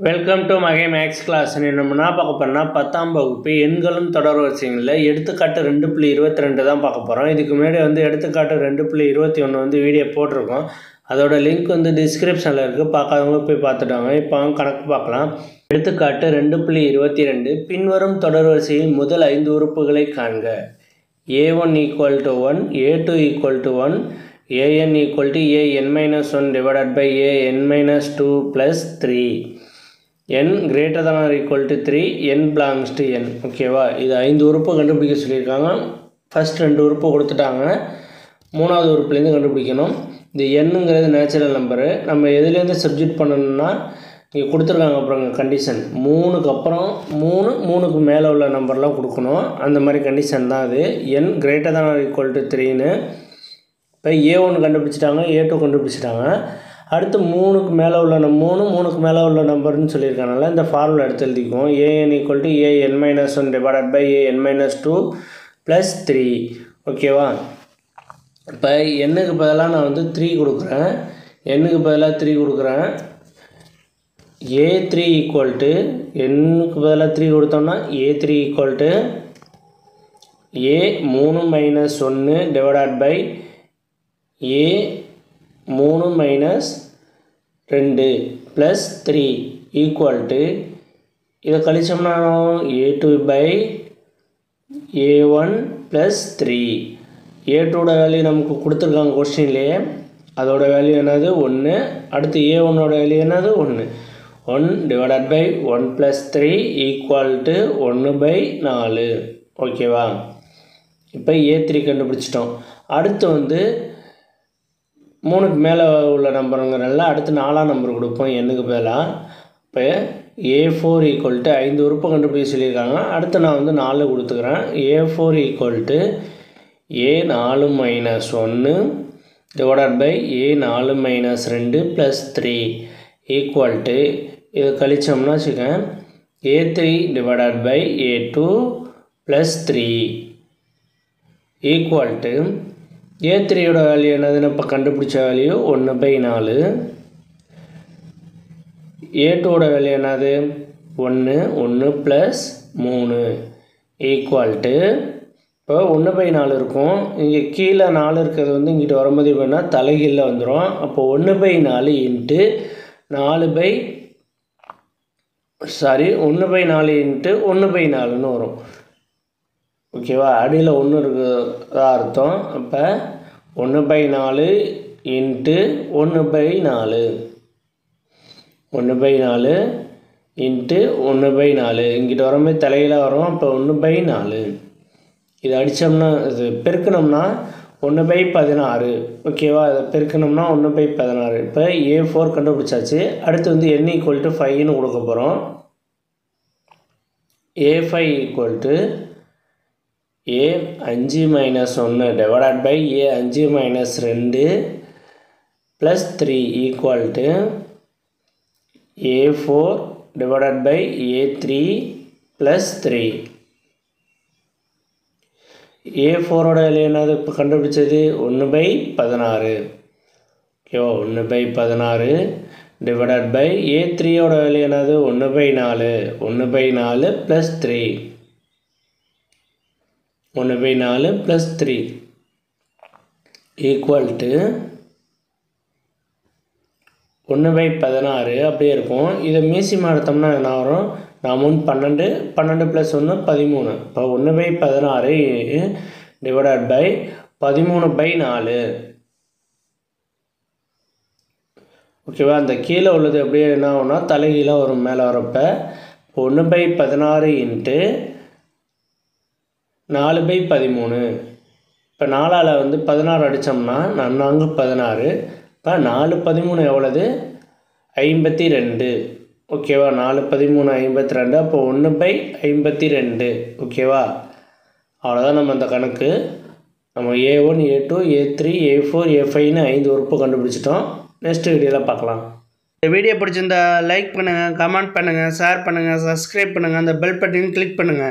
Welcome to மகை maths class. நம்ம என்ன பார்க்க போகிறோம்னா 10ஆம் வகுப்பு எண்களும் தொடர் வரிசைகளில் எடுத்துக்காட்டு 2.22 தான் பார்க்க போகிறோம். இதுக்கு முன்னாடி எடுத்துக்காட்டு 2.21 வீடியோ போட்டிருக்கோம். அதோட லிங்க் டிஸ்கிரிப்ஷனில் இருக்குது, பார்க்காதவங்க போய் பார்த்துட்டாங்க. இப்போ கணக்கு பார்க்கலாம். எடுத்துக்காட்டு 2.22 பின்வரும் தொடர் வரிசையில் முதல் 5 உறுப்புகளை காண்க. a1 = 1, a2 = 1, an = an-1 divided by an-2 plus 3. n greater than or equal to 3, n belongs to n. ஓகேவா? இது 5 உறுப்பு கண்டுபிடிக்க சொல்லியிருக்காங்க. ஃபஸ்ட் 2 உறுப்பு கொடுத்துட்டாங்க, 3வது உறுப்புலேருந்து கண்டுபிடிக்கணும். இந்த என்னங்கிறது நேச்சுரல் நம்பரு. நம்ம எதுலேருந்து சப்ஜெக்ட் பண்ணணும்னா இங்கே கொடுத்துருக்காங்க அப்புறம் கண்டிஷன் 3க்கு அப்புறம் 3க்கு மேலே உள்ள நம்பர்லாம் கொடுக்கணும். அந்த மாதிரி கண்டிஷன் தான் அது. n greater than or equal to 3ன்னு இப்போ a1 கண்டுபிடிச்சிட்டாங்க, a2 கண்டுபிடிச்சிட்டாங்க. அடுத்து 3க்கு மேலே உள்ள 3க்கு மேலே உள்ள நம்பர்னு சொல்லியிருக்கனால இந்த ஃபார்முலா எடுத்து எழுதிக்குவோம். an = an-1 divided by an-2 plus 3. ஓகேவா? இப்போ என்னுக்கு பதிலாக நான் 3 கொடுக்குறேன். என்னுக்கு பதிலாக 3 கொடுக்குறேன். a3 = என்னுக்கு பதிலாக 3 கொடுத்தோம்னா a3 = a3 - 1 divided by a3 - 2 plus 3 equal to இதை கழிச்சோம்னா a2 by a1 plus 3. a2ஓட வேல்யூ நமக்கு கொடுத்துருக்காங்க கொஸ்டின்லேயே. அதோட வேல்யூ என்னது? 1. அடுத்து a1ஓட வேல்யூ என்னது? 1. 1 divided by 1 plus 3 equal to 1/4. ஓகேவா? இப்போ a3 கண்டுபிடிச்சிட்டோம். அடுத்து 3க்கு மேலே உள்ள நம்பருங்கிறனால அடுத்து 4ஆம் நம்பர் கொடுப்போம் என்னுக்கு பதிலாக. இப்போ a4 = 5 உறுப்பு கண்டுபிடிக்க சொல்லியிருக்காங்க. அடுத்து நான் 4 கொடுத்துக்கிறேன். a4 = a4 - 1 divided by a4 - 2 plus 3 equal to இதை கழிச்சோம்னா வச்சுக்கேன் a3 divided by a2 plus 3 equal to a3ஓட value என்னதுன்னு இப்போ கண்டுபிடிச்ச வேல்யூ 1/4. a2ஓட வேல்யூ என்னது? 1 + 3 ஈக்குவல் டு இப்போ 1/4 இருக்கும். இங்கே கீழே 4 இருக்கிறது இங்கிட்ட வரும்போது இப்போனா தலைகீழில் வந்துடும். அப்போ 1/4 இன்ட்டு 1/4ன்னு வரும். ஓகேவா? அடியில் 1 இருக்கிறதா அர்த்தம். அப்போ 1/4 இன்ட்டு 1/4 1/4 இன்ட்டு 1/4 இங்கிட்ட வரும்போது தலையில் வரும். அப்போ 1/4 இது அடித்தோம்னா இது பெருக்கணும்னா 1/16. ஓகேவா? இதை பெருக்கணும்னா 1/16. இப்போ a4 கண்டுபிடிச்சாச்சு. அடுத்து n = 5ன்னு கொடுக்க போகிறோம். a5 = a5 - 1 divided by a5 - 2 plus 3 equal to a4 divided by a3 plus 3. a4ஓட value என்னது இப்போ கண்டுபிடிச்சது? 1/16. ஓகேவா? 1/16 divided by a3ஓட வேல்யூ என்னது? 1/4 plus 3 1/4 plus 3 equal to 1/16 அப்படியே இருக்கும். இதை மீசிமா எடுத்தோம்னா என்ன வரும்? 12 plus 1 13. இப்போ 1/16 divided by 13/4. ஓகேவா? அந்த கீழே உள்ளது அப்படியே என்ன ஆகும்னா தலைகீழாக வரும் மேலே வரப்ப. 1/16 இன்ட்டு 4/13. இப்போ 4ஆல் 16 அடித்தோம்னா 4 16. இப்போ 4 13 எவ்வளவு? 52. ஓகேவா? 4 13 52. அப்போ 1/52. ஓகேவா? அவ்வளோதான் நம்ம அந்த கணக்கு. நம்ம a1 a2 a3 a4 a5ன்னு 5 உறுப்பு கண்டுபிடிச்சிட்டோம். நெக்ஸ்ட் வீடியோவில் பார்க்கலாம். இந்த வீடியோ பிடிச்சிருந்தா லைக் பண்ணுங்கள், கமெண்ட் பண்ணுங்கள், ஷேர் பண்ணுங்கள், சப்ஸ்கிரைப் பண்ணுங்கள், அந்த பெல் பட்டனையும் கிளிக் பண்ணுங்கள்.